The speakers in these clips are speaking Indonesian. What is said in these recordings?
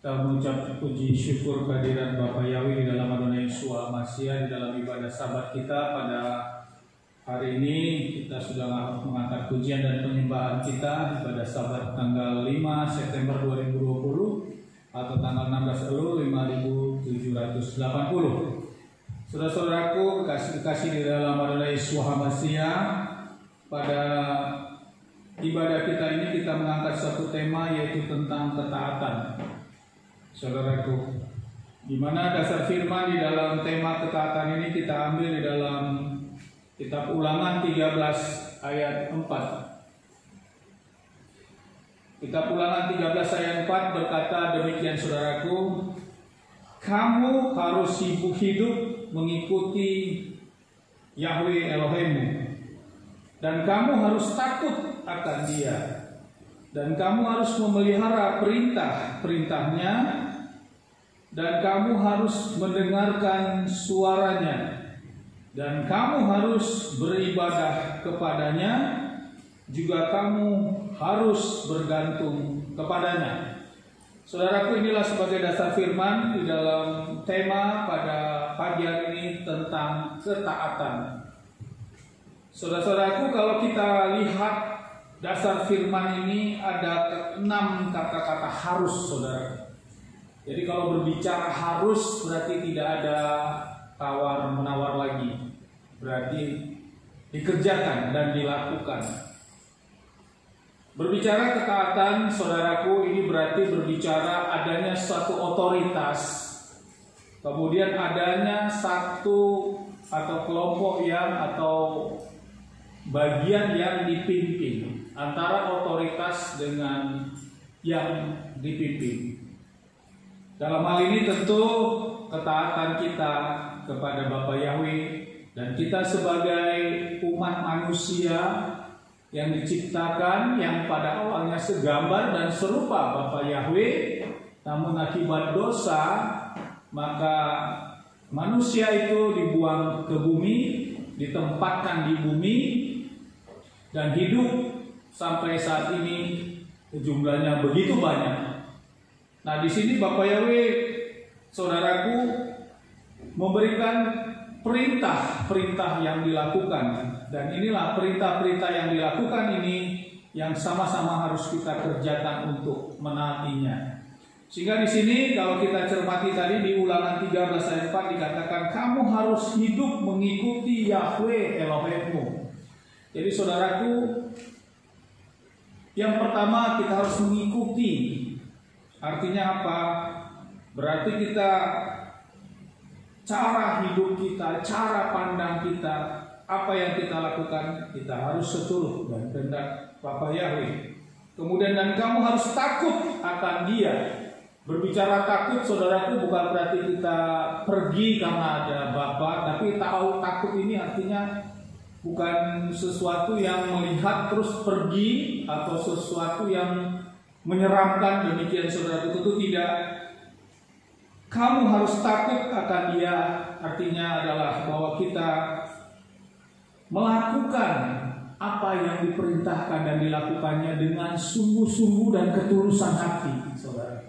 Kita mengucap puji syukur kehadiran Bapak Yahweh di dalam Adonai Yeshua Mashiach di dalam ibadah Sabat kita pada hari ini. Kita sudah mengangkat pujian dan penyembahan kita pada Sabat tanggal 5 September 2020 atau tanggal 16 Elul 5780. Saudara-saudaraku, kasih-kasih di dalam Adonai Yeshua Mashiach, pada ibadah kita ini kita mengangkat satu tema, yaitu tentang ketaatan. Saudaraku, di mana dasar firman di dalam tema ketaatan ini kita ambil di dalam kitab Ulangan 13 ayat 4. Kitab Ulangan 13 ayat 4 berkata demikian, saudaraku, kamu harus hidup mengikuti Yahweh Elohimmu, dan kamu harus takut akan Dia, dan kamu harus memelihara perintah-perintahnya, dan kamu harus mendengarkan suaranya, dan kamu harus beribadah kepadanya, juga kamu harus bergantung kepadanya. Saudaraku, inilah sebagai dasar firman di dalam tema pada pagi hari ini tentang ketaatan. Saudara-saudaraku, kalau kita lihat dasar firman ini ada 6 kata-kata harus, saudara. Jadi kalau berbicara harus berarti tidak ada tawar-menawar lagi. Berarti dikerjakan dan dilakukan. Berbicara ketaatan, saudaraku, ini berarti berbicara adanya suatu otoritas, kemudian adanya satu atau kelompok atau bagian yang dipimpin, antara otoritas dengan yang dipimpin. Dalam hal ini tentu ketaatan kita kepada Bapa Yahweh dan kita sebagai umat manusia yang diciptakan, yang pada awalnya segambar dan serupa Bapa Yahweh, namun akibat dosa maka manusia itu dibuang ke bumi, ditempatkan di bumi dan hidup sampai saat ini jumlahnya begitu banyak. Nah, di sini Bapa Yahweh, saudaraku, memberikan perintah-perintah yang dilakukan, dan inilah perintah-perintah yang dilakukan ini yang sama-sama harus kita kerjakan untuk menaatinya. Sehingga di sini kalau kita cermati tadi di Ulangan 13 ayat 4 dikatakan kamu harus hidup mengikuti Yahweh Elohimmu. Jadi saudaraku, yang pertama kita harus mengikuti. Artinya apa? Berarti kita cara hidup kita, cara pandang kita, apa yang kita lakukan, kita harus seturut dan kehendak Bapa Yahweh. Kemudian dan kamu harus takut akan Dia. Berbicara takut, saudaraku, bukan berarti kita pergi karena ada Bapa, tapi takut ini artinya bukan sesuatu yang melihat terus pergi atau sesuatu yang menyeramkan, demikian saudaraku, tentu tidak. Kamu harus takut akan Dia, artinya adalah bahwa kita melakukan apa yang diperintahkan dan dilakukannya dengan sungguh-sungguh dan ketulusan hati, saudara.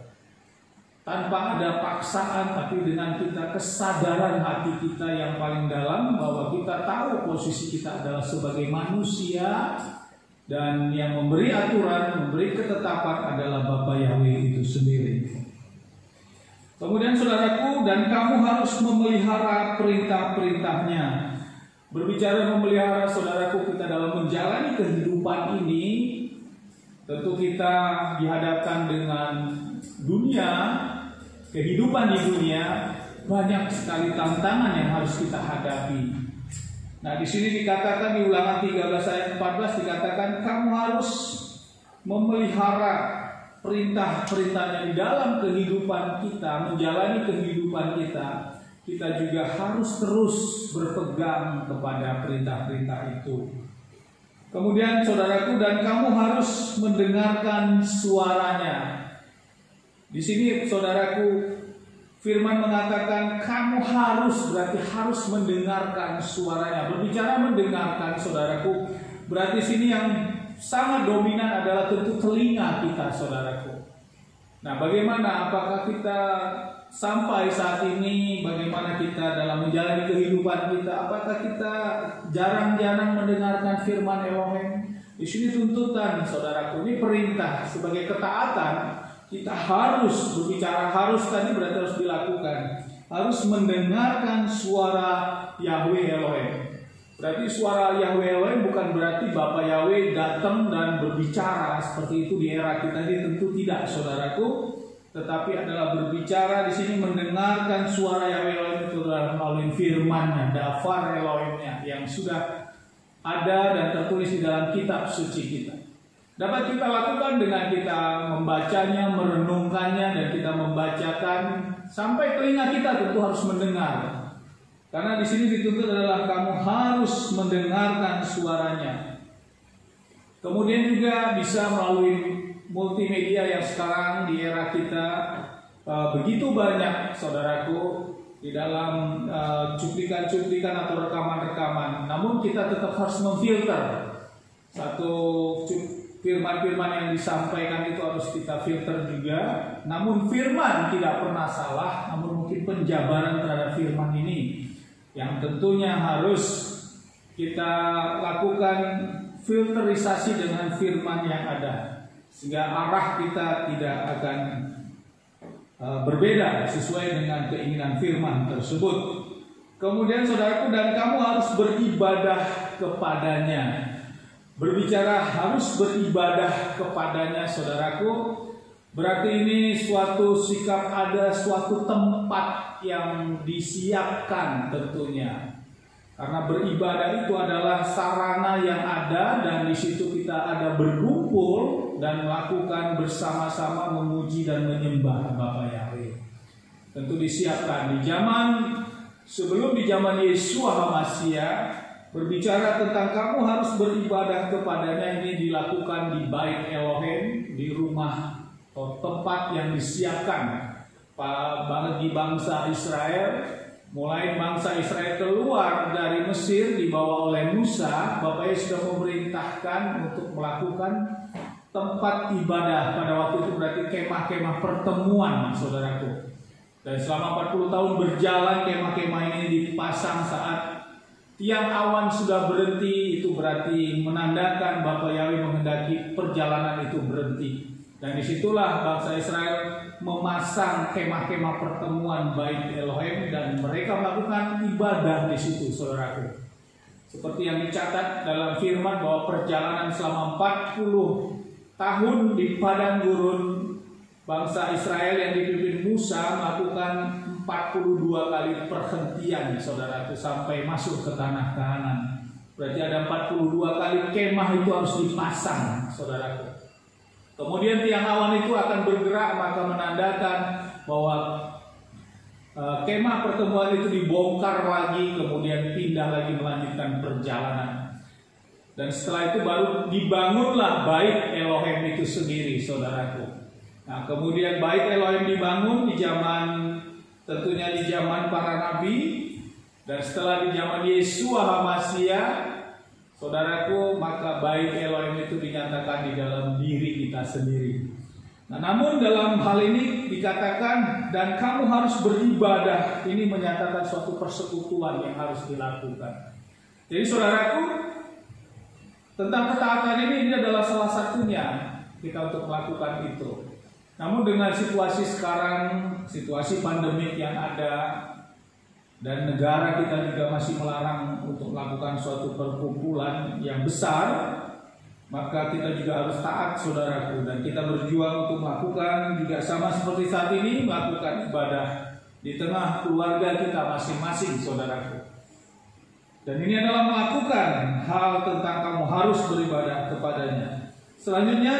Tanpa ada paksaan, tapi dengan kita kesadaran hati kita yang paling dalam bahwa kita tahu posisi kita adalah sebagai manusia dan yang memberi aturan, memberi ketetapan adalah Bapa Yahweh itu sendiri. Kemudian saudaraku, dan kamu harus memelihara perintah-perintahnya. Berbicara memelihara, saudaraku, kita dalam menjalani kehidupan ini, tentu kita dihadapkan dengan dunia, kehidupan di dunia, banyak sekali tantangan yang harus kita hadapi. Nah, di sini dikatakan di Ulangan 13 ayat 14 dikatakan kamu harus memelihara perintah-perintahnya di dalam kehidupan kita, menjalani kehidupan kita. Kita juga harus terus berpegang kepada perintah-perintah itu. Kemudian saudaraku, dan kamu harus mendengarkan suaranya. Di sini saudaraku, firman mengatakan kamu harus, berarti harus mendengarkan suaranya. Berbicara mendengarkan, saudaraku, berarti sini yang sangat dominan adalah tentu telinga kita, saudaraku. Nah, bagaimana? Apakah kita sampai saat ini, bagaimana kita dalam menjalani kehidupan kita? Apakah kita jarang-jarang mendengarkan firman Elohim? Di sini tuntutan, saudaraku, ini perintah sebagai ketaatan. Kita harus berbicara, harus tadi berarti harus dilakukan. Harus mendengarkan suara Yahweh Elohim. Berarti suara Yahweh Elohim bukan berarti Bapa Yahweh datang dan berbicara seperti itu di era kita ini, tentu tidak, saudaraku. Tetapi adalah berbicara di sini mendengarkan suara Yahweh Elohim itu melalui firman-Nya, dafar Elohimnya yang sudah ada dan tertulis di dalam kitab suci kita. Dapat kita lakukan dengan kita membacanya, merenungkannya, dan kita membacakan sampai telinga kita tentu harus mendengar. Karena di sini dituntut adalah kamu harus mendengarkan suaranya. Kemudian juga bisa melalui multimedia yang sekarang di era kita begitu banyak, saudaraku, di dalam cuplikan-cuplikan atau rekaman-rekaman. Namun kita tetap harus memfilter satu firman-firman yang disampaikan itu harus kita filter juga. Namun firman tidak pernah salah, namun mungkin penjabaran terhadap firman ini yang tentunya harus kita lakukan filterisasi dengan firman yang ada, sehingga arah kita tidak akan berbeda sesuai dengan keinginan firman tersebut. Kemudian saudaraku, dan kamu harus beribadah kepadanya. Berbicara harus beribadah kepadanya, saudaraku, berarti ini suatu sikap, ada suatu tempat yang disiapkan tentunya. Karena beribadah itu adalah sarana yang ada, dan di situ kita ada berkumpul dan melakukan bersama-sama memuji dan menyembah Bapa Yahweh. Tentu disiapkan di zaman sebelum di zaman Yeshua HaMashiach, berbicara tentang kamu harus beribadah kepadanya, ini dilakukan di Bait Elohim, di rumah atau tempat yang disiapkan bagi bangsa Israel. Mulai bangsa Israel keluar dari Mesir dibawa oleh Musa, Bapa Yesus sudah memerintahkan untuk melakukan tempat ibadah. Pada waktu itu berarti kemah-kemah pertemuan, saudaraku. Dan selama 40 tahun berjalan, kemah-kemah ini dipasang. Saat tiang awan sudah berhenti, itu berarti menandakan Bapa Yahweh menghendaki perjalanan itu berhenti. Dan disitulah bangsa Israel memasang kemah-kemah pertemuan Bait Elohim, dan mereka melakukan ibadah di situ, saudaraku. Seperti yang dicatat dalam firman bahwa perjalanan selama 40 tahun di padang gurun, bangsa Israel yang dipimpin Musa melakukan 42 kali perhentian, saudaraku, sampai masuk ke tanah Kanaan. Berarti ada 42 kali kemah itu harus dipasang, saudaraku. Kemudian tiang awan itu akan bergerak, maka menandakan bahwa kemah pertemuan itu dibongkar lagi, kemudian pindah lagi melanjutkan perjalanan. Dan setelah itu baru dibangunlah Bait Elohim itu sendiri, saudaraku. Nah, kemudian Bait Elohim dibangun di zaman, tentunya di zaman para nabi, dan setelah di zaman Yeshua HaMashiach, saudaraku, maka Bait Elohim itu dinyatakan di dalam diri kita sendiri. Nah, namun dalam hal ini dikatakan dan kamu harus beribadah. Ini menyatakan suatu persekutuan yang harus dilakukan. Jadi saudaraku, tentang ketaatan ini adalah salah satunya kita untuk melakukan itu. Namun dengan situasi sekarang, situasi pandemik yang ada, dan negara kita juga masih melarang untuk melakukan suatu perkumpulan yang besar, maka kita juga harus taat, saudaraku, dan kita berjuang untuk melakukan juga sama seperti saat ini, melakukan ibadah di tengah keluarga kita masing-masing, saudaraku. Dan ini adalah melakukan hal tentang kamu harus beribadah kepadanya. Selanjutnya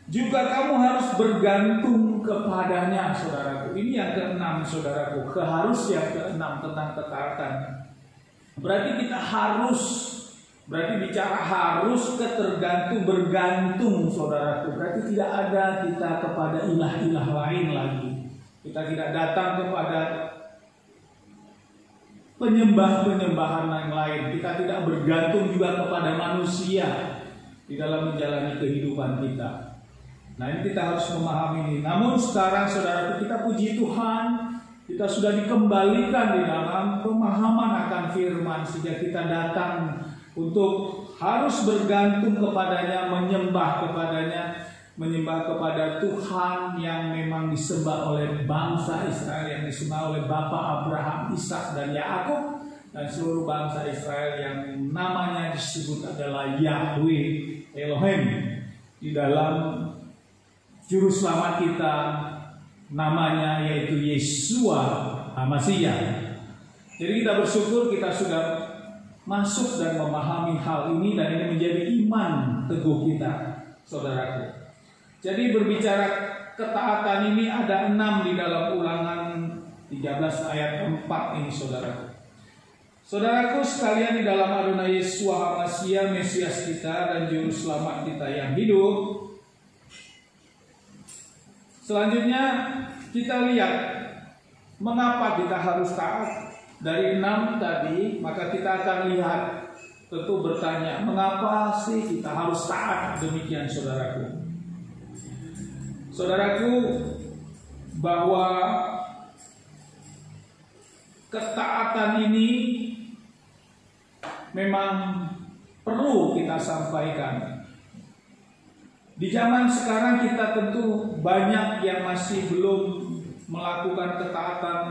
juga kamu harus bergantung kepadanya, saudaraku. Ini yang keenam, saudaraku. Harus yang keenam tentang ketaatan. Berarti kita harus, berarti bicara harus bergantung, saudaraku. Berarti tidak ada kita kepada ilah-ilah lain lagi. Kita tidak datang kepada penyembahan yang lain. Kita tidak bergantung juga kepada manusia di dalam menjalani kehidupan kita. Nah, ini kita harus memahami ini. Namun sekarang, saudaraku, kita puji Tuhan, kita sudah dikembalikan di dalam pemahaman akan firman, sehingga kita datang untuk harus bergantung kepadanya, menyembah kepada Tuhan yang memang disembah oleh bangsa Israel, yang disembah oleh Bapa Abraham, Ishak, dan Yakub, dan seluruh bangsa Israel yang namanya disebut adalah Yahweh Elohim. Di dalam Juru Selamat kita namanya yaitu Yeshua HaMashiach. Jadi kita bersyukur kita sudah masuk dan memahami hal ini, dan ini menjadi iman teguh kita, saudaraku. Jadi berbicara ketaatan ini ada 6 di dalam Ulangan 13 ayat 4 ini, saudaraku. Saudaraku sekalian, di dalam Adonai Yeshua HaMashiach, Mesias kita dan Juru Selamat kita yang hidup, selanjutnya kita lihat mengapa kita harus taat. Dari 6 tadi, maka kita akan lihat tentu bertanya, mengapa sih kita harus taat demikian, saudaraku? Saudaraku, bahwa ketaatan ini memang perlu kita sampaikan. Di zaman sekarang kita tentu banyak yang masih belum melakukan ketaatan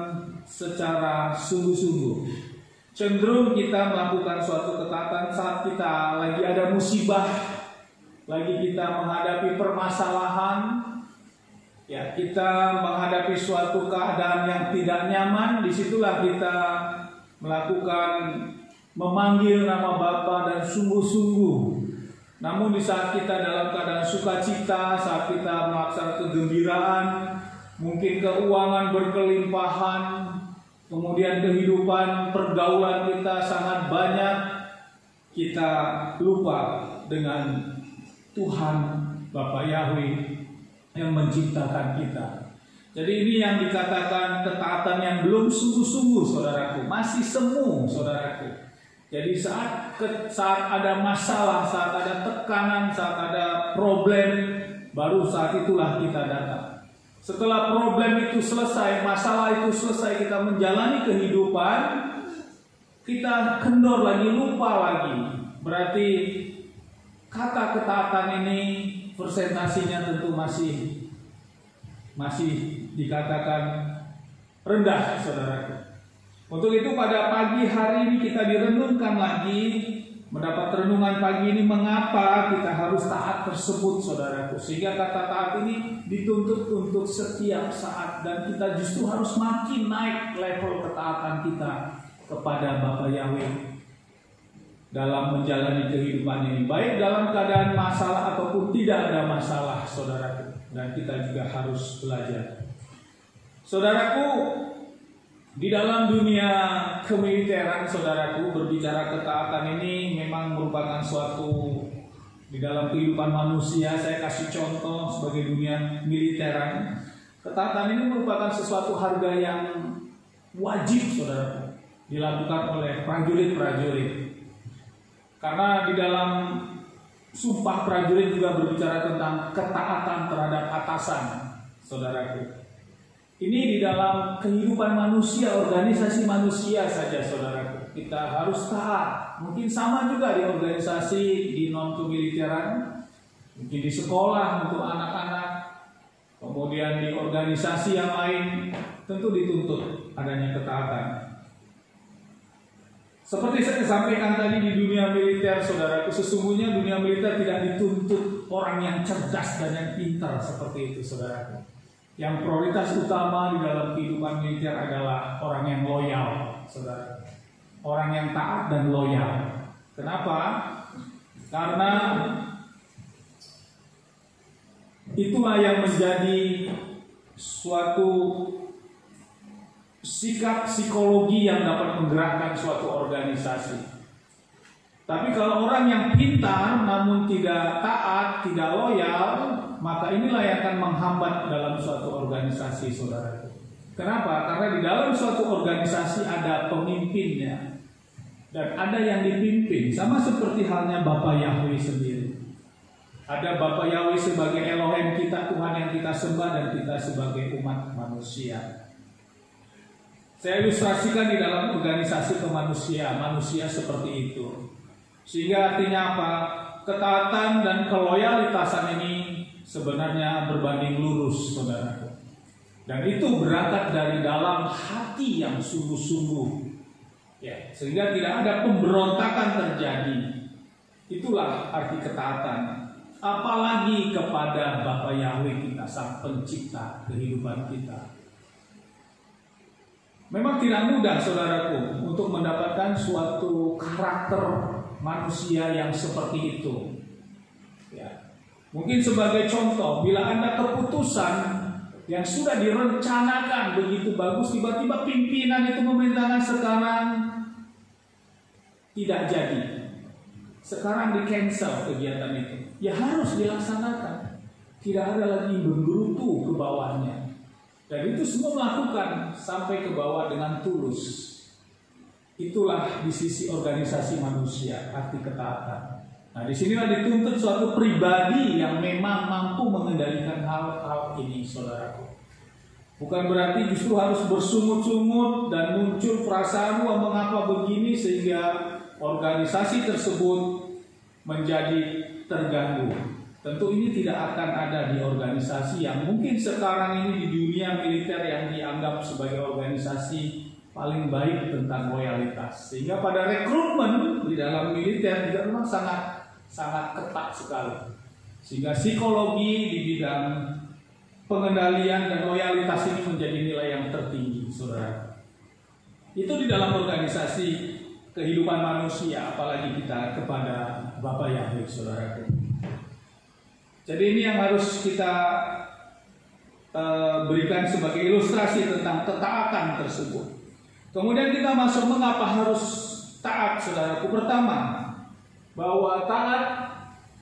secara sungguh-sungguh. Cenderung kita melakukan suatu ketaatan saat kita lagi ada musibah, lagi kita menghadapi permasalahan, ya, kita menghadapi suatu keadaan yang tidak nyaman. Disitulah kita melakukan memanggil nama Bapa dan sungguh-sungguh. Namun di saat kita dalam keadaan sukacita, saat kita melaksanakan kegembiraan, mungkin keuangan berkelimpahan, kemudian kehidupan pergaulan kita sangat banyak, kita lupa dengan Tuhan Bapa Yahweh yang menciptakan kita. Jadi ini yang dikatakan ketaatan yang belum sungguh-sungguh, saudaraku, masih semu, saudaraku. Jadi saat ada masalah, saat ada tekanan, saat ada problem, baru saat itulah kita datang. Setelah problem itu selesai, masalah itu selesai, kita menjalani kehidupan, kita kendor lagi, lupa lagi. Berarti kata ketaatan ini persentasinya tentu masih dikatakan rendah, saudaraku. Untuk itu pada pagi hari ini kita direnungkan lagi, mendapat renungan pagi ini mengapa kita harus taat tersebut, saudaraku. Sehingga kata taat ini dituntut untuk setiap saat, dan kita justru harus makin naik level ketaatan kita kepada Bapa Yahweh dalam menjalani kehidupan ini, baik dalam keadaan masalah ataupun tidak ada masalah, saudaraku. Dan kita juga harus belajar, saudaraku. Di dalam dunia kemiliteran, saudaraku, berbicara ketaatan ini memang merupakan suatu di dalam kehidupan manusia. Saya kasih contoh sebagai dunia militeran. Ketaatan ini merupakan sesuatu harga yang wajib, saudaraku, dilakukan oleh prajurit-prajurit. Karena di dalam sumpah prajurit juga berbicara tentang ketaatan terhadap atasan, saudaraku. Ini di dalam kehidupan manusia, organisasi manusia saja, saudaraku. Kita harus taat. Mungkin sama juga di organisasi di non-kemiliteran, mungkin di sekolah untuk anak-anak, kemudian di organisasi yang lain, tentu dituntut adanya ketaatan. Seperti saya sampaikan tadi di dunia militer, saudaraku, sesungguhnya dunia militer tidak dituntut orang yang cerdas dan yang pintar seperti itu, saudaraku. Yang prioritas utama di dalam kehidupan militer adalah orang yang loyal, saudara. Orang yang taat dan loyal. Kenapa? Karena itulah yang menjadi suatu sikap psikologi yang dapat menggerakkan suatu organisasi. Tapi kalau orang yang pintar namun tidak taat, tidak loyal, maka inilah yang akan menghambat dalam suatu organisasi, saudara. Kenapa? Karena di dalam suatu organisasi ada pemimpinnya dan ada yang dipimpin. Sama seperti halnya Bapa Yahweh sendiri. Ada Bapa Yahweh sebagai Elohim kita, Tuhan yang kita sembah, dan kita sebagai umat manusia. Saya ilustrasikan di dalam organisasi kemanusiaan, manusia seperti itu. Sehingga artinya apa? Ketaatan dan keloyalitasan ini sebenarnya berbanding lurus, saudara. Dan itu berangkat dari dalam hati yang sungguh-sungguh, ya, sehingga tidak ada pemberontakan terjadi. Itulah arti ketaatan. Apalagi kepada Bapa Yahweh kita, Sang Pencipta kehidupan kita. Memang tidak mudah, saudaraku, untuk mendapatkan suatu karakter manusia yang seperti itu. Ya. Mungkin sebagai contoh, bila Anda keputusan yang sudah direncanakan begitu bagus, tiba-tiba pimpinan itu memerintahkan sekarang tidak jadi, sekarang di-cancel kegiatan itu, ya harus dilaksanakan. Tidak ada lagi menggerutu ke bawahnya. Dan itu semua melakukan sampai ke bawah dengan tulus. itulah di sisi organisasi manusia arti ketaatan. Nah, di sinilah dituntut suatu pribadi yang memang mampu mengendalikan hal-hal ini, saudaraku. Bukan berarti justru harus bersungut-sungut dan muncul perasaan mengapa begini sehingga organisasi tersebut menjadi terganggu. Tentu ini tidak akan ada di organisasi yang mungkin sekarang ini di dunia militer yang dianggap sebagai organisasi paling baik tentang loyalitas. Sehingga pada rekrutmen di dalam militer juga memang sangat ketat sekali. Sehingga psikologi di bidang pengendalian dan loyalitas ini menjadi nilai yang tertinggi, saudara. Itu di dalam organisasi kehidupan manusia, apalagi kita kepada Bapa Yahweh, saudara. Jadi ini yang harus kita berikan sebagai ilustrasi tentang ketaatan tersebut. Kemudian kita masuk mengapa harus taat, saudaraku. Pertama, bahwa taat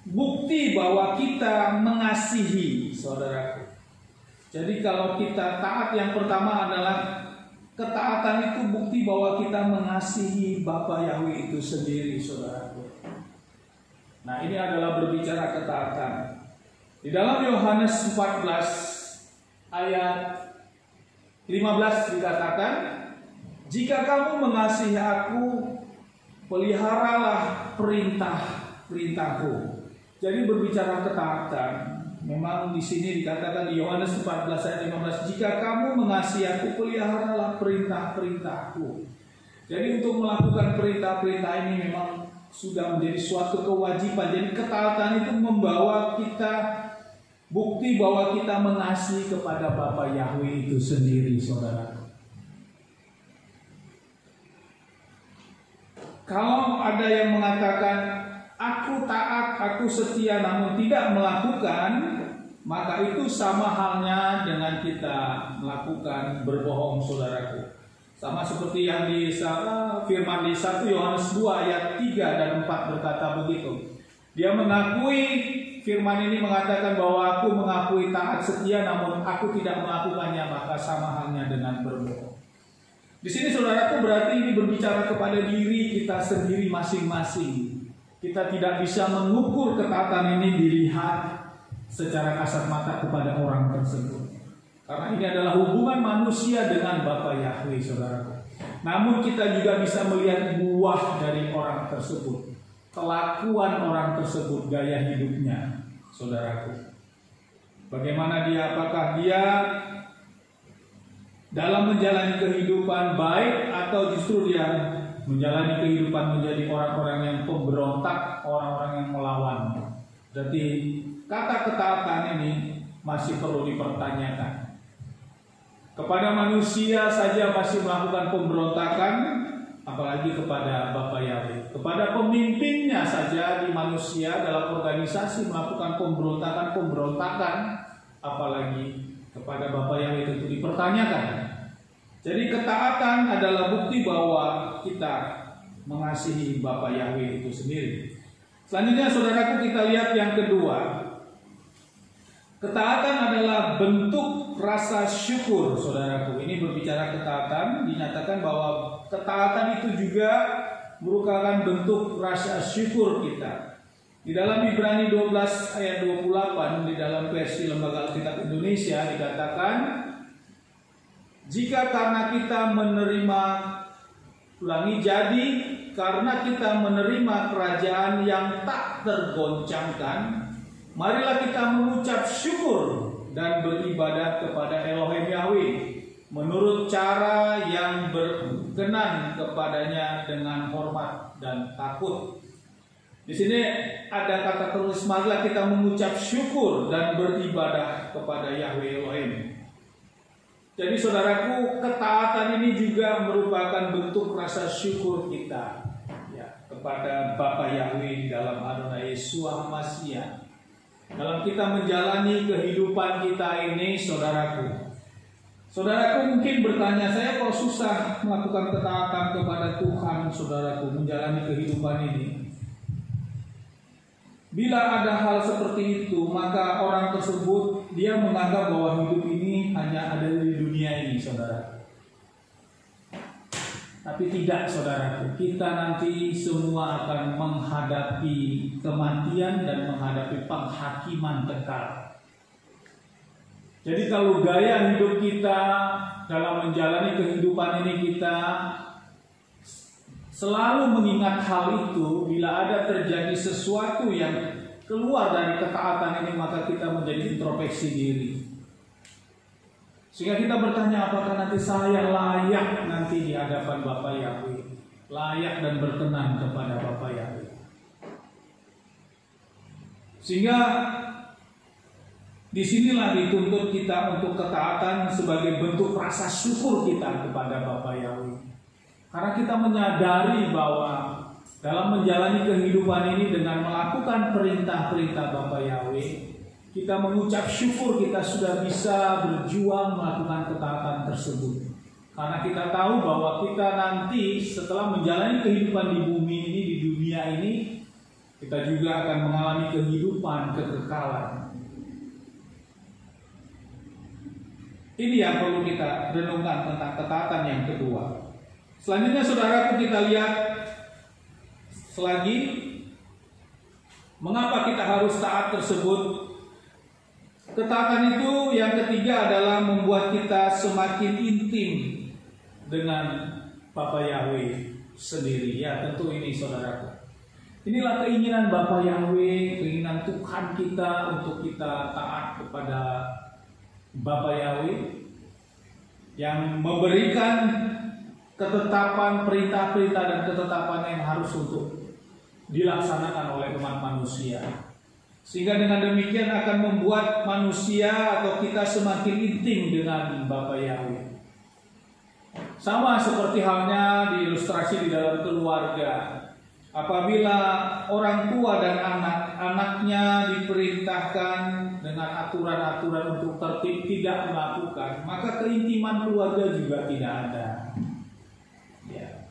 bukti bahwa kita mengasihi, saudaraku. Jadi kalau kita taat, yang pertama adalah ketaatan itu bukti bahwa kita mengasihi Bapa Yahweh itu sendiri, saudaraku. Nah, ini adalah berbicara ketaatan. Di dalam Yohanes 14 ayat 15 dikatakan, jika kamu mengasihi aku, peliharalah perintah-perintahku. Jadi berbicara ketaatan, memang di sini dikatakan di Yohanes 14 ayat 15, jika kamu mengasihi aku, peliharalah perintah-perintahku. Jadi untuk melakukan perintah-perintah ini memang sudah menjadi suatu kewajiban. Jadi ketaatan itu membawa kita bukti bahwa kita mengasihi kepada Bapa Yahweh itu sendiri, saudara. Kalau ada yang mengatakan aku taat, aku setia namun tidak melakukan, maka itu sama halnya dengan kita melakukan berbohong, saudaraku. Sama seperti yang di firman di 1 Yohanes 2 ayat 3 dan 4 berkata begitu. Dia mengakui, firman ini mengatakan bahwa aku mengakui taat setia namun aku tidak melakukannya, maka sama halnya dengan berbohong. Di sini, saudaraku, berarti ini berbicara kepada diri kita sendiri masing-masing. Kita tidak bisa mengukur ketaatan ini dilihat secara kasat mata kepada orang tersebut. Karena ini adalah hubungan manusia dengan Bapa Yahweh, saudaraku. Namun kita juga bisa melihat buah dari orang tersebut, kelakuan orang tersebut, gaya hidupnya, saudaraku. Bagaimana dia, apakah dia dalam menjalani kehidupan baik atau justru dia menjalani kehidupan menjadi orang-orang yang pemberontak, orang-orang yang melawan. Jadi kata ketaatan ini masih perlu dipertanyakan. Kepada manusia saja masih melakukan pemberontakan, apalagi kepada Bapa Yahweh. Kepada pemimpinnya saja di manusia dalam organisasi melakukan pemberontakan, apalagi kepada Bapa Yahweh tentu dipertanyakan. Jadi ketaatan adalah bukti bahwa kita mengasihi Bapa Yahweh itu sendiri. Selanjutnya, saudaraku, kita lihat yang kedua. Ketaatan adalah bentuk rasa syukur, saudaraku. Ini berbicara ketaatan, dinyatakan bahwa ketaatan itu juga merupakan bentuk rasa syukur kita. Di dalam Ibrani 12 ayat 28 di dalam versi Lembaga Alkitab Indonesia dikatakan, jika karena kita menerima, jadi karena kita menerima kerajaan yang tak tergoncangkan, marilah kita mengucap syukur dan beribadat kepada Elohim Yahweh menurut cara yang berkenan kepadanya dengan hormat dan takut. Di sini ada kata tulis, marilah kita mengucap syukur dan beribadah kepada Yahweh Elohim. Jadi saudaraku, ketaatan ini juga merupakan bentuk rasa syukur kita kepada Bapa Yahweh dalam Adonai Yeshua Mashiach. Dalam kita menjalani kehidupan kita ini, saudaraku. Saudaraku mungkin bertanya, saya kok susah melakukan ketaatan kepada Tuhan, saudaraku, menjalani kehidupan ini. Bila ada hal seperti itu, maka orang tersebut dia menganggap bahwa hidup ini hanya ada di dunia ini, saudara. Tapi Tapi tidak, saudaraku, kita nanti semua akan menghadapi kematian dan menghadapi penghakiman kekal. Jadi kalau gaya hidup kita dalam menjalani kehidupan ini, kita selalu mengingat hal itu. Bila ada terjadi sesuatu yang keluar dari ketaatan ini, maka kita menjadi introspeksi diri. Sehingga kita bertanya, apakah nanti saya layak nanti di hadapan Bapa Yahweh, layak dan berkenan kepada Bapa Yahweh. Sehingga disinilah dituntut kita untuk ketaatan sebagai bentuk rasa syukur kita kepada Bapa Yahweh. Karena kita menyadari bahwa dalam menjalani kehidupan ini dengan melakukan perintah-perintah Bapa Yahweh, kita mengucap syukur kita sudah bisa berjuang melakukan ketaatan tersebut. Karena kita tahu bahwa kita nanti setelah menjalani kehidupan di bumi ini, di dunia ini, kita juga akan mengalami kehidupan kekekalan. Ini yang perlu kita renungkan tentang ketaatan yang kedua. Selanjutnya, saudaraku, kita lihat selagi mengapa kita harus taat tersebut. Ketaatan itu yang ketiga adalah membuat kita semakin intim dengan Bapa Yahweh sendiri. Ya, tentu ini, saudaraku. Inilah keinginan Bapa Yahweh, keinginan Tuhan kita untuk kita taat kepada Bapa Yahweh yang memberikan ketetapan, perintah-perintah dan ketetapan yang harus untuk dilaksanakan oleh umat manusia. Sehingga dengan demikian akan membuat manusia atau kita semakin intim dengan Bapa Yahweh. Sama seperti halnya diilustrasi di dalam keluarga. Apabila orang tua dan anak-anaknya diperintahkan dengan aturan-aturan untuk tertib tidak melakukan, maka keintiman keluarga juga tidak ada. Ya.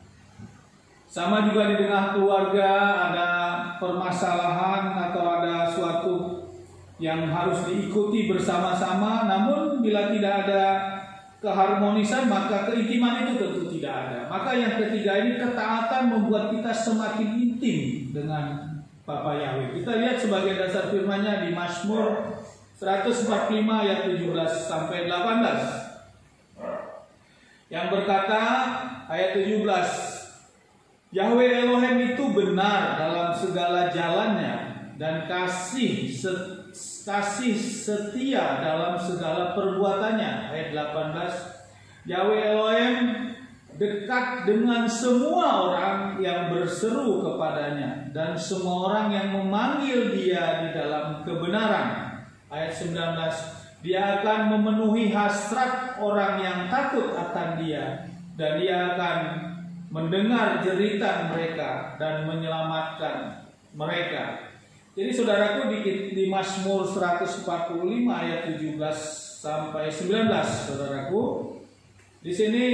Sama juga di tengah keluarga ada permasalahan atau ada suatu yang harus diikuti bersama-sama, namun bila tidak ada keharmonisan maka keintiman itu tentu tidak ada. Maka yang ketiga ini, ketaatan membuat kita semakin intim dengan Bapa Yahweh. Kita lihat sebagai dasar firman-Nya di Mazmur 145 ayat 17 sampai 18. Yang berkata ayat 17, Yahweh Elohim itu benar dalam segala jalannya dan kasih setia dalam segala perbuatannya. Ayat 18, Yahweh Elohim dekat dengan semua orang yang berseru kepadanya dan semua orang yang memanggil dia di dalam kebenaran. Ayat 19, dia akan memenuhi hasrat orang yang takut akan dia dan dia akan mendengar jeritan mereka dan menyelamatkan mereka. Jadi saudaraku, di Mazmur 145 ayat 17 sampai 19, saudaraku, di sini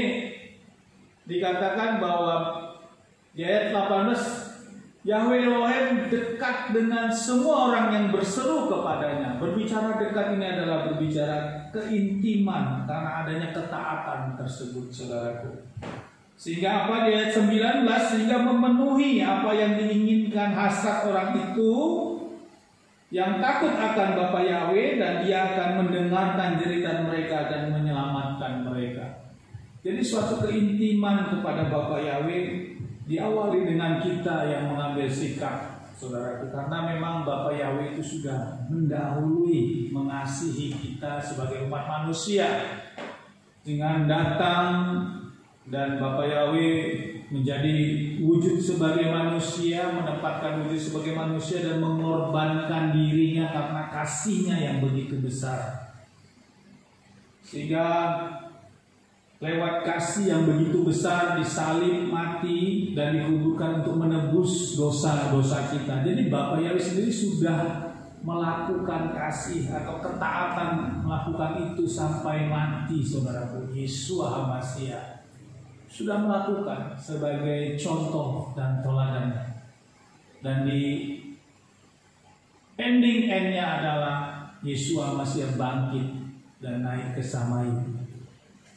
dikatakan bahwa di ayat 18, Yahweh Elohim dekat dengan semua orang yang berseru kepadanya. Berbicara dekat ini adalah berbicara keintiman karena adanya ketaatan tersebut, saudaraku. Sehingga apa, di ayat 19, sehingga memenuhi apa yang diinginkan hasrat orang itu yang takut akan Bapa Yahweh, dan dia akan mendengarkan jeritan mereka dan menyelamatkan mereka. Jadi suatu keintiman kepada Bapa Yahweh diawali dengan kita yang mengambil sikap, saudaraku, karena memang Bapa Yahweh itu sudah mendahului mengasihi kita sebagai umat manusia dengan datang, dan Bapa Yahweh menjadi wujud sebagai manusia, menempatkan wujud sebagai manusia dan mengorbankan dirinya karena kasihnya yang begitu besar. Sehingga lewat kasih yang begitu besar disalib, mati dan dikuburkan untuk menebus dosa-dosa kita. Jadi Bapa Yahweh sendiri sudah melakukan kasih atau ketaatan melakukan itu sampai mati, saudaraku. Yesus HaMasiah sudah melakukan sebagai contoh dan teladan. Dan di ending-nya adalah Yesus HaMasiah bangkit dan naik ke Samaim.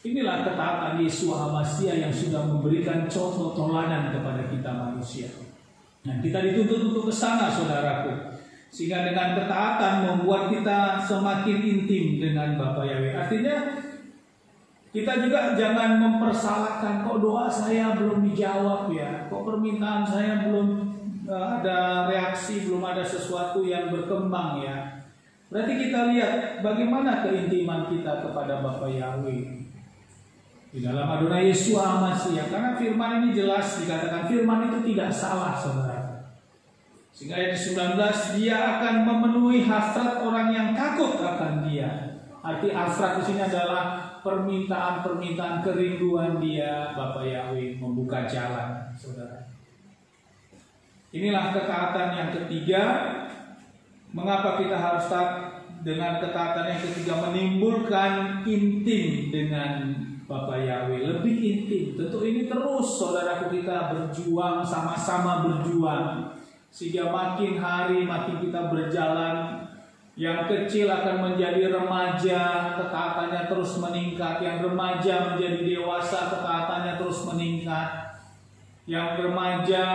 Inilah ketaatan Yesus HaMasiah yang sudah memberikan contoh teladan kepada kita manusia. Nah, kita dituntut untuk ke sana, saudaraku. Sehingga dengan ketaatan membuat kita semakin intim dengan Bapa Yahweh. Artinya kita juga jangan mempersalahkan, kok doa saya belum dijawab ya, kok permintaan saya belum ada reaksi, belum ada sesuatu yang berkembang ya. Berarti kita lihat bagaimana keintiman kita kepada Bapa Yahweh di dalam Adonai Yesus HaMasiah. Karena firman ini jelas dikatakan, firman itu tidak salah, saudara. Sehingga ayat 19, dia akan memenuhi hasrat orang yang takut akan dia. Arti hasrat di sini adalah permintaan-permintaan kerinduan dia, Bapa Yahweh, membuka jalan, saudara. Inilah ketaatan yang ketiga. Mengapa kita harus taat? Dengan ketaatan yang ketiga menimbulkan intim dengan Bapa Yahweh, lebih intim. Tentu ini terus, saudaraku, kita berjuang, sama-sama berjuang, sehingga makin hari makin kita berjalan. Yang kecil akan menjadi remaja, ketaatannya terus meningkat. Yang remaja menjadi dewasa, ketaatannya terus meningkat. Yang remaja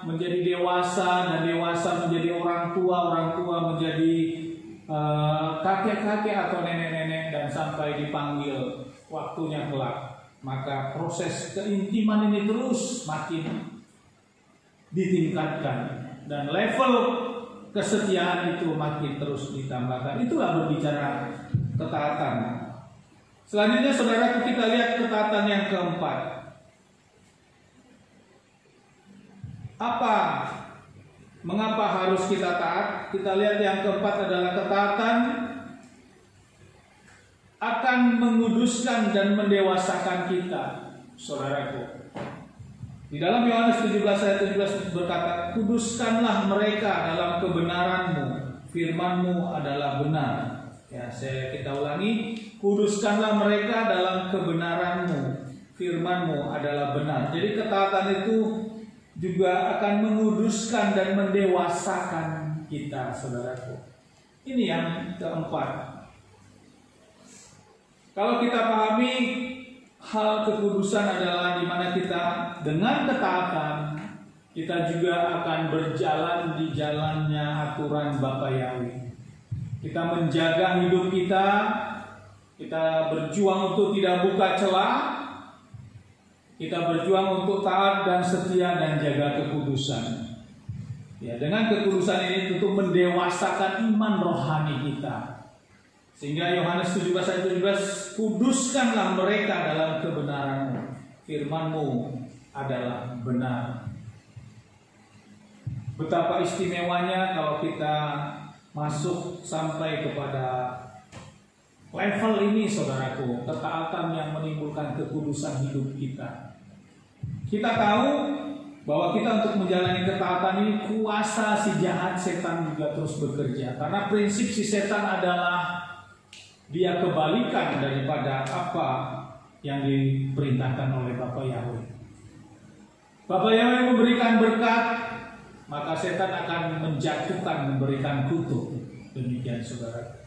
menjadi dewasa, dan dewasa menjadi orang tua menjadi kakek-kakek atau nenek-nenek, dan sampai dipanggil waktunya kelak. Maka proses keintiman ini terus makin ditingkatkan, dan level kesetiaan itu makin terus ditambahkan. Itulah berbicara ketaatan. Selanjutnya, saudara, kita lihat ketaatan yang keempat. Mengapa harus kita taat? Kita lihat yang keempat adalah ketaatan akan menguduskan dan mendewasakan kita, saudaraku. Di dalam Yohanes 17 ayat 17 berkata, kuduskanlah mereka dalam kebenaran-Mu, firman-Mu adalah benar. Ya, kita ulangi, kuduskanlah mereka dalam kebenaran-Mu, firman-Mu adalah benar. Jadi ketaatan itu juga akan menguduskan dan mendewasakan kita, saudaraku. Ini yang keempat. Kalau kita pahami hal kekudusan adalah di mana kita dengan ketaatan kita juga akan berjalan di jalannya aturan Bapa Yahweh. Kita menjaga hidup kita berjuang untuk tidak buka celah, kita berjuang untuk taat dan setia dan jaga kekudusan. Ya, dengan kekudusan ini tentu mendewasakan iman rohani kita. Sehingga Yohanes 17 ayat 17, kuduskanlah mereka dalam kebenaran-Mu, firman-Mu adalah benar. Betapa istimewanya kalau kita masuk sampai kepada level ini, saudaraku, ketaatan yang menimbulkan kekudusan hidup kita. Kita tahu bahwa kita untuk menjalani ketaatan ini, kuasa si jahat setan juga terus bekerja. Karena prinsip si setan adalah dia kebalikan daripada apa yang diperintahkan oleh Bapa Yahweh. Bapa Yahweh memberikan berkat, maka setan akan menjatuhkan, memberikan kutuk. Demikian, saudara.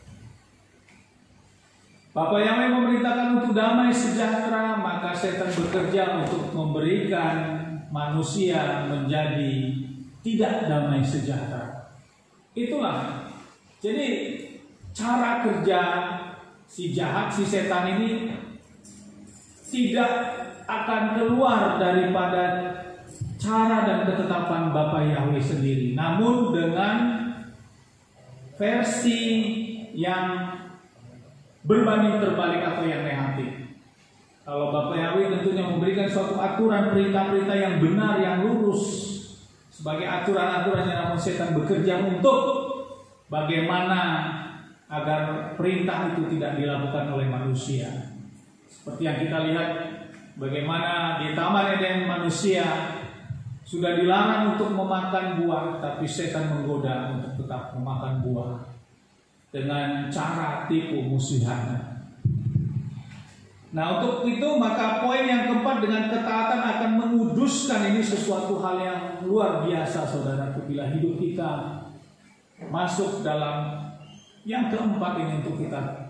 Bapa Yahweh memerintahkan untuk damai sejahtera, maka setan bekerja untuk memberikan manusia menjadi tidak damai sejahtera. Itulah. Jadi cara kerja si jahat, si setan ini tidak akan keluar daripada cara dan ketetapan Bapa Yahweh sendiri, namun dengan versi yang berbanding terbalik atau yang negatif. Kalau Bapa Yahweh tentunya memberikan suatu aturan, perintah-perintah yang benar, yang lurus sebagai aturan-aturan, yang namun setan bekerja untuk bagaimana agar perintah itu tidak dilakukan oleh manusia. Seperti yang kita lihat bagaimana di Taman Eden manusia sudah dilarang untuk memakan buah, tapi setan menggoda untuk tetap memakan buah dengan cara tipu muslihat. Nah, untuk itu maka poin yang keempat, dengan ketaatan akan menguduskan. Ini sesuatu hal yang luar biasa, saudaraku, bila hidup kita masuk dalam yang keempat ini, untuk kita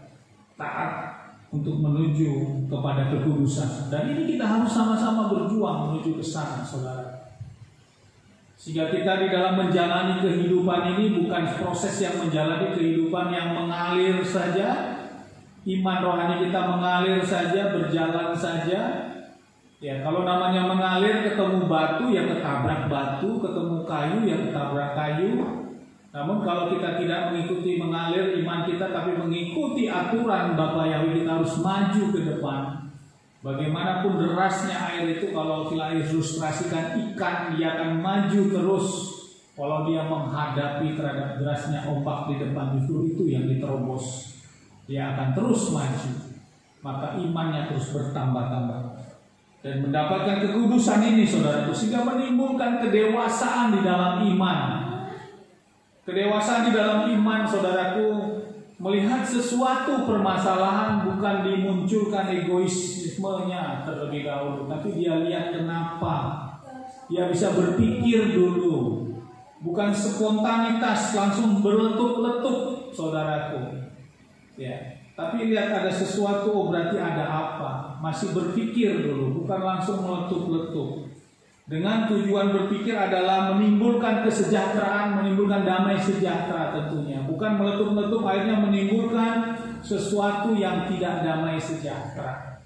taat untuk menuju kepada kekudusan. Dan ini kita harus sama-sama berjuang menuju ke sana, saudara. Sehingga kita di dalam menjalani kehidupan ini bukan proses yang menjalani kehidupan yang mengalir saja, iman rohani kita mengalir saja, berjalan saja. Ya, kalau namanya mengalir, ketemu batu ya ketabrak batu, ketemu kayu ya ketabrak kayu. Namun kalau kita tidak mengikuti mengalir iman kita, tapi mengikuti aturan Bapa Yahweh, kita harus maju ke depan. Bagaimanapun derasnya air itu, kalau kita ilustrasikan ikan, dia akan maju terus. Kalau dia menghadapi terhadap derasnya ombak di depan, justru itu yang diterobos. Dia akan terus maju. Maka imannya terus bertambah-tambah. Dan mendapatkan kekudusan ini, saudaraku, sehingga menimbulkan kedewasaan di dalam iman. Kedewasaan di dalam iman, saudaraku, melihat sesuatu permasalahan bukan dimunculkan egoismenya terlebih dahulu, tapi dia lihat kenapa. Dia bisa berpikir dulu, bukan spontanitas langsung berletup-letup, saudaraku. Ya, tapi lihat ada sesuatu, oh berarti ada apa. Masih berpikir dulu, bukan langsung meletup-letup. Dengan tujuan berpikir adalah menimbulkan kesejahteraan, menimbulkan damai sejahtera tentunya. Bukan meletup-letup akhirnya menimbulkan sesuatu yang tidak damai sejahtera.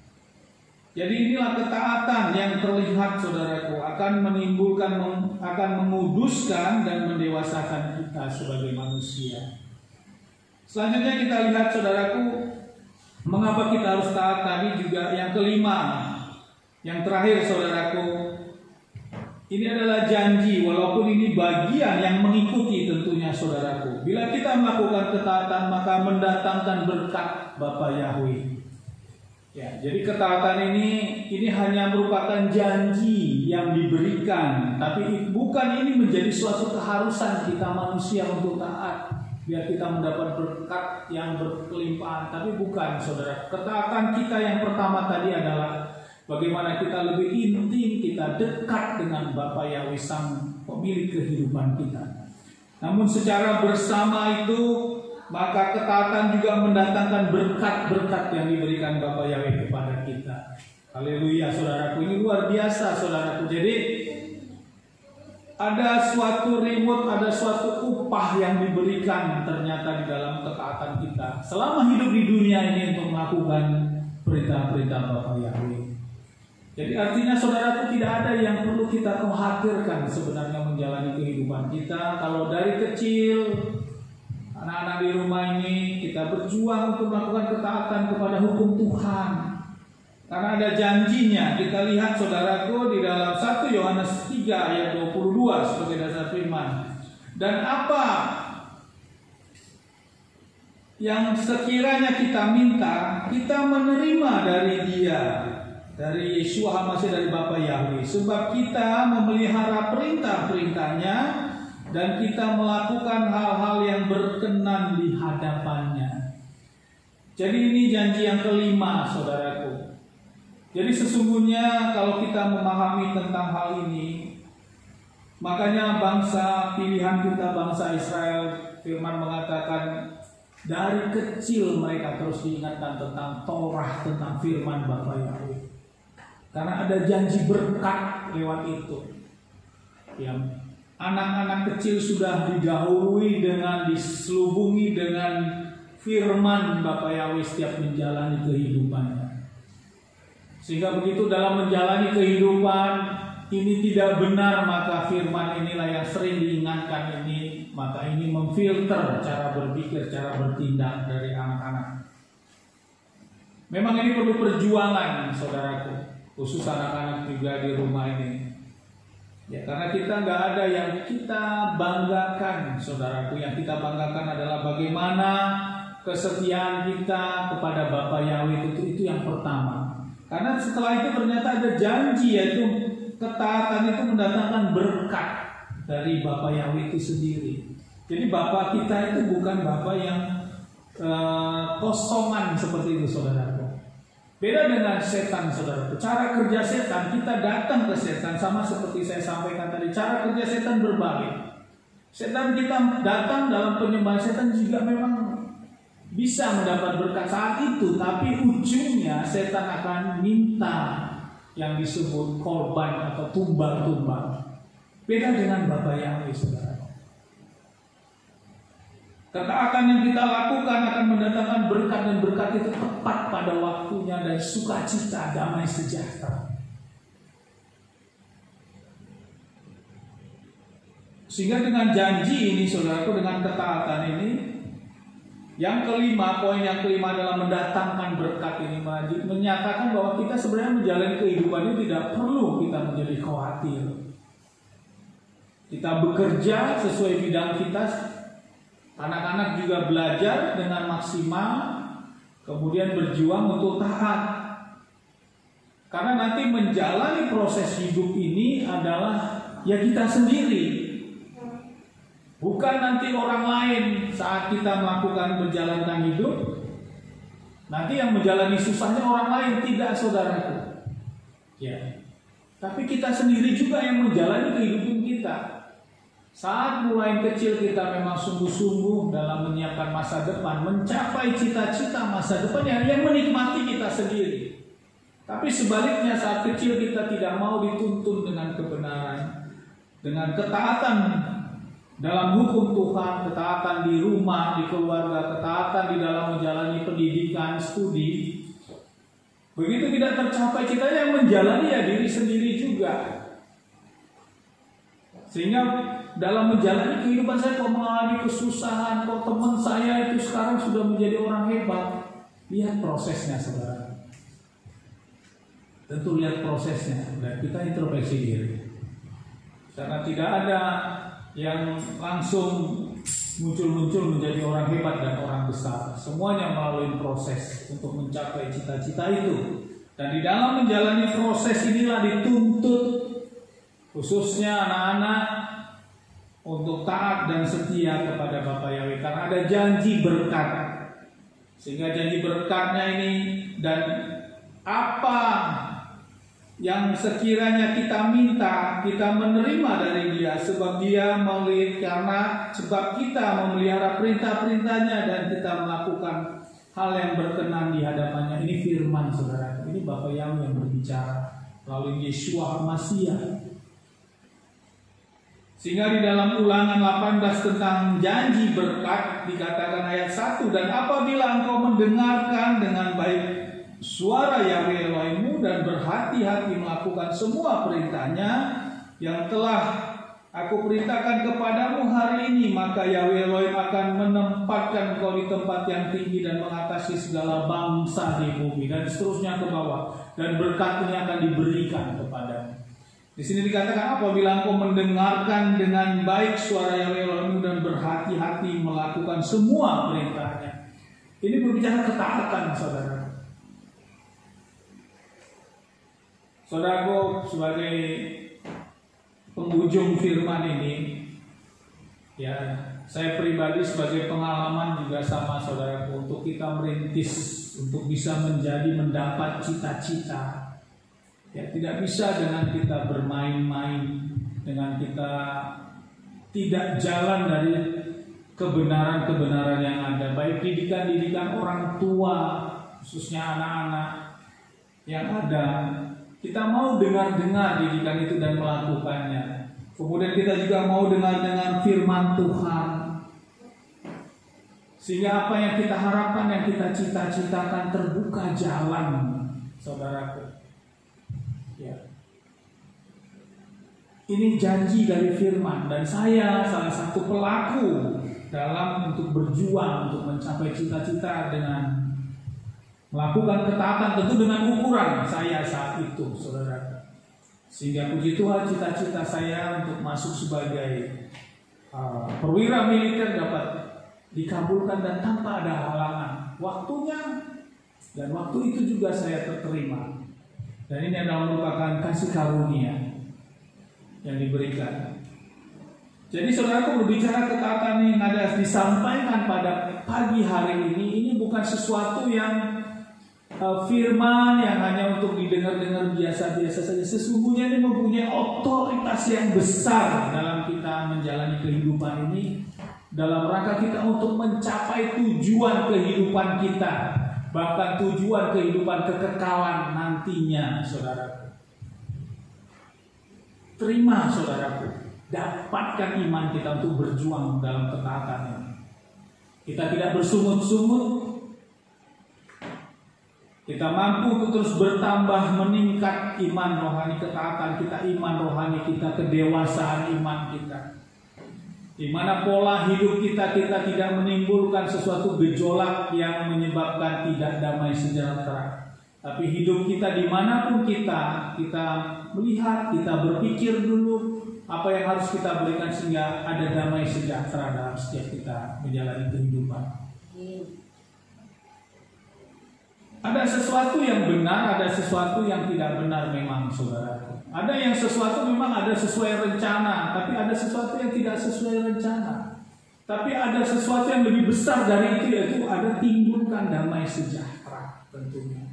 Jadi inilah ketaatan yang terlihat, saudaraku, akan menimbulkan, akan menguduskan dan mendewasakan kita sebagai manusia. Selanjutnya kita lihat, saudaraku, mengapa kita harus taat tadi juga yang kelima. Yang terakhir, saudaraku, ini adalah janji, walaupun ini bagian yang mengikuti tentunya, saudaraku. Bila kita melakukan ketaatan, maka mendatangkan berkat Bapa Yahweh. Ya, jadi ketaatan ini hanya merupakan janji yang diberikan, tapi bukan ini menjadi suatu keharusan kita manusia untuk taat. Biar kita mendapat berkat yang berkelimpahan, tapi bukan, saudara. Ketaatan kita yang pertama tadi adalah bagaimana kita lebih intim, kita dekat dengan Bapa Yahweh, Sang Pemilik kehidupan kita. Namun secara bersama itu, maka ketaatan juga mendatangkan berkat-berkat yang diberikan Bapa Yahweh kepada kita. Haleluya, saudaraku. Ini luar biasa, saudaraku. Jadi ada suatu reward, ada suatu upah yang diberikan ternyata di dalam ketaatan kita selama hidup di dunia ini untuk melakukan perintah-perintah Bapa Yahweh. Jadi artinya, saudaraku, tidak ada yang perlu kita khawatirkan sebenarnya menjalani kehidupan kita. Kalau dari kecil anak-anak di rumah ini kita berjuang untuk melakukan ketaatan kepada hukum Tuhan, karena ada janjinya. Kita lihat, saudaraku, di dalam 1 Yohanes 3 ayat 22 sebagai dasar firman. Dan apa yang sekiranya kita minta, kita menerima dari Dia, dari Yeshua HaMashiach, dari Bapa Yahweh, sebab kita memelihara perintah-perintahnya dan kita melakukan hal-hal yang berkenan di hadapannya. Jadi ini janji yang kelima, saudaraku. Jadi sesungguhnya kalau kita memahami tentang hal ini, makanya bangsa pilihan kita, bangsa Israel, firman mengatakan dari kecil mereka terus diingatkan tentang Torah, tentang firman Bapa Yahweh. Karena ada janji berkat lewat itu. Ya, anak-anak kecil sudah didahului dengan, diselubungi dengan firman Bapa Yahweh setiap menjalani kehidupannya. Sehingga begitu dalam menjalani kehidupan ini tidak benar, maka firman inilah yang sering diingatkan ini. Maka ini memfilter cara berpikir, cara bertindak dari anak-anak. Memang ini perlu perjuangan, saudaraku. Khusus anak-anak juga di rumah ini. Ya, karena kita nggak ada yang kita banggakan, saudaraku. Yang kita banggakan adalah bagaimana kesetiaan kita kepada Bapa Yahweh itu yang pertama. Karena setelah itu ternyata ada janji, yaitu ketaatan itu mendatangkan berkat dari Bapa Yahweh itu sendiri. Jadi Bapa kita itu bukan Bapa yang kosongan seperti itu, saudaraku. Beda dengan setan, saudaraku. Cara kerja setan, kita datang ke setan sama seperti saya sampaikan tadi. Cara kerja setan berbalik. Setan kita datang dalam penyembahan setan juga memang bisa mendapat berkat saat itu, tapi ujungnya setan akan minta yang disebut korban atau tumbal-tumbal. Beda dengan Bapa Yahweh, saudara. Ketaatan yang kita lakukan akan mendatangkan berkat, dan berkat itu tepat pada waktunya dan sukacita, damai sejahtera. Sehingga dengan janji ini, saudaraku, dengan ketaatan ini, yang kelima, poin yang kelima adalah mendatangkan berkat ini, menyatakan bahwa kita sebenarnya menjalani kehidupan ini tidak perlu kita menjadi khawatir. Kita bekerja sesuai bidang kita, anak-anak juga belajar dengan maksimal, kemudian berjuang untuk taat. Karena nanti menjalani proses hidup ini adalah ya kita sendiri. Bukan nanti orang lain saat kita melakukan menjalankan hidup. Nanti yang menjalani susahnya orang lain, tidak, saudaraku. Ya. Tapi kita sendiri juga yang menjalani kehidupan kita. Saat mulai kecil kita memang sungguh-sungguh dalam menyiapkan masa depan, mencapai cita-cita masa depan yang menikmati kita sendiri. Tapi sebaliknya saat kecil kita tidak mau dituntun dengan kebenaran, dengan ketaatan dalam hukum Tuhan, ketaatan di rumah, di keluarga, ketaatan di dalam menjalani pendidikan, studi. Begitu tidak tercapai cita yang menjalani ya diri sendiri juga. Sehingga dalam menjalani kehidupan saya kok mengalami kesusahan, kok teman saya itu sekarang sudah menjadi orang hebat. Lihat prosesnya, saudara. Tentu lihat prosesnya, dan kita introspeksi diri. Karena tidak ada yang langsung muncul-muncul menjadi orang hebat dan orang besar. Semuanya melalui proses untuk mencapai cita-cita itu. Dan di dalam menjalani proses inilah dituntut khususnya anak-anak untuk taat dan setia kepada Bapa Yahweh. Karena ada janji berkat. Sehingga janji berkatnya ini dan apa yang sekiranya kita minta, kita menerima dari Dia, sebab Dia sebab kita memelihara perintah-perintahnya dan kita melakukan hal yang berkenan di hadapannya. Ini firman, saudara. Ini Bapa Yahweh yang berbicara melalui Yeshua Masiah. Sehingga di dalam Ulangan 18 tentang janji berkat dikatakan ayat 1, dan apabila engkau mendengarkan dengan baik suara Yahweh Elohimmu dan berhati-hati melakukan semua perintahnya yang telah aku perintahkan kepadamu hari ini, maka Yahweh Elohim akan menempatkan engkau di tempat yang tinggi dan mengatasi segala bangsa di bumi, dan seterusnya ke bawah, dan berkat ini akan diberikan kepadamu. Di sini dikatakan apabila engkau mendengarkan dengan baik suara Yahweh Elohimmu dan berhati-hati melakukan semua perintahnya. Ini berbicara ketaatan, saudara. Saudaraku, sebagai penghujung firman ini, ya, saya pribadi sebagai pengalaman juga sama saudaraku, untuk kita merintis, untuk bisa mendapat cita-cita. Ya, tidak bisa dengan kita bermain-main, dengan kita tidak jalan dari kebenaran-kebenaran yang ada, baik didikan-didikan orang tua, khususnya anak-anak yang ada. Kita mau dengar-dengar didikan itu dan melakukannya. Kemudian kita juga mau dengar dengan firman Tuhan. Sehingga apa yang kita harapkan, yang kita cita-citakan terbuka jalan, saudaraku. Ya. Ini janji dari firman, dan saya salah satu pelaku dalam untuk berjuang untuk mencapai cita-cita dengan melakukan ketaatan, tentu dengan ukuran saya saat itu, saudara. Sehingga puji Tuhan, cita-cita saya untuk masuk sebagai perwira militer dapat dikabulkan dan tanpa ada halangan. Waktunya dan waktu itu juga saya terima. Dan ini adalah merupakan kasih karunia yang diberikan. Jadi saudaraku, berbicara ketaatan yang ada disampaikan pada pagi hari ini bukan sesuatu yang firman yang hanya untuk didengar-dengar biasa-biasa saja. Sesungguhnya ini mempunyai otoritas yang besar dalam kita menjalani kehidupan ini, dalam rangka kita untuk mencapai tujuan kehidupan kita, bahkan tujuan kehidupan kekekalan nantinya, saudaraku. Terima, saudaraku, dapatkan iman kita untuk berjuang dalam ketaatan ini. Kita tidak bersungut-sungut. Kita mampu untuk terus bertambah, meningkat iman rohani ketaatan kita, iman rohani kita, kedewasaan iman kita. Di mana pola hidup kita tidak menimbulkan sesuatu gejolak yang menyebabkan tidak damai sejahtera. Tapi hidup kita dimanapun kita melihat, kita berpikir dulu apa yang harus kita berikan sehingga ada damai sejahtera dalam setiap kita menjalani kehidupan. Ada sesuatu yang benar, ada sesuatu yang tidak benar memang, saudaraku. Ada yang sesuatu memang ada sesuai rencana, tapi ada sesuatu yang tidak sesuai rencana. Tapi ada sesuatu yang lebih besar dari itu, yaitu ada timbulkan damai sejahtera tentunya.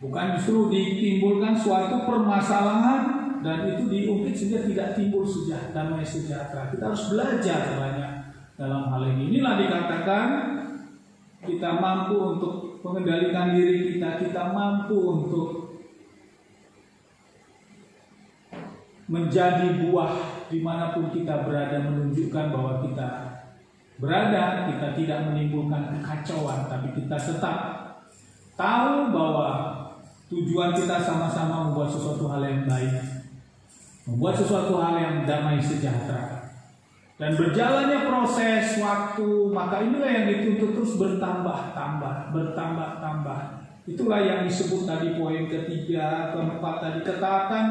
Bukan justru ditimbulkan suatu permasalahan dan itu diungkit sehingga tidak timbul damai sejahtera. Kita harus belajar banyak dalam hal ini. Inilah dikatakan kita mampu untuk mengendalikan diri kita mampu untuk menjadi buah dimanapun kita berada, menunjukkan bahwa kita berada, kita tidak menimbulkan kekacauan, tapi kita tetap tahu bahwa tujuan kita sama-sama membuat sesuatu hal yang baik, membuat sesuatu hal yang damai sejahtera. Dan berjalannya proses waktu, maka inilah yang dituntut terus bertambah-tambah. Itulah yang disebut tadi poin ketiga, keempat tadi, ketaatan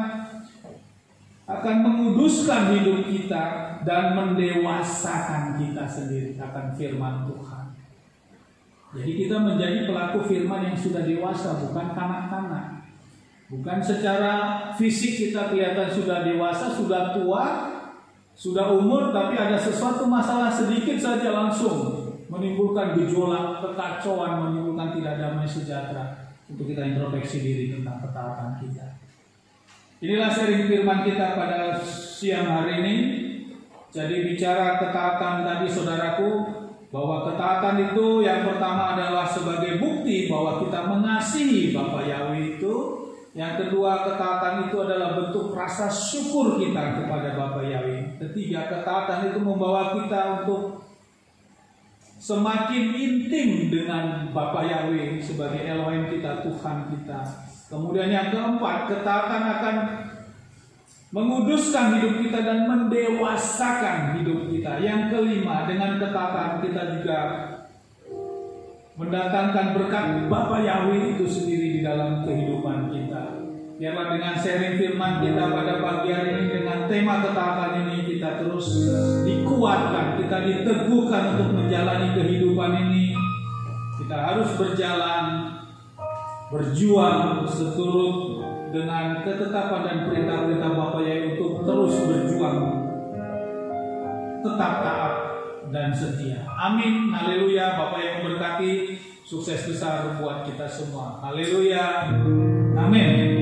akan menguduskan hidup kita dan mendewasakan kita sendiri akan firman Tuhan. Jadi kita menjadi pelaku firman yang sudah dewasa, bukan kanak-kanak. Bukan secara fisik kita kelihatan sudah dewasa, sudah tua, sudah umur, tapi ada sesuatu masalah sedikit saja langsung menimbulkan gejolak, kekacauan, menimbulkan tidak damai sejahtera. Untuk kita introspeksi diri tentang ketaatan kita. Inilah sharing firman kita pada siang hari ini. Jadi bicara ketaatan tadi, saudaraku, bahwa ketaatan itu yang pertama adalah sebagai bukti bahwa kita mengasihi Bapa Yahweh itu. Yang kedua, ketaatan itu adalah bentuk rasa syukur kita kepada Bapa Yahweh. Ketiga, ketaatan itu membawa kita untuk semakin intim dengan Bapa Yahweh sebagai Elohim kita, Tuhan kita. Kemudian yang keempat, ketaatan akan menguduskan hidup kita dan mendewasakan hidup kita. Yang kelima, dengan ketaatan kita juga mendatangkan berkat Bapa Yahweh itu sendiri di dalam kehidupan kita. Biarlah dengan sharing firman kita pada pagi hari ini, dengan tema ketaatan ini, kita terus dikuatkan, kita diteguhkan untuk menjalani kehidupan ini. Kita harus berjalan, berjuang seturut dengan ketetapan dan perintah-perintah Bapa Yahweh untuk terus berjuang, tetap taat dan setia. Amin. Haleluya. Bapak yang memberkati, sukses besar buat kita semua. Haleluya. Amin.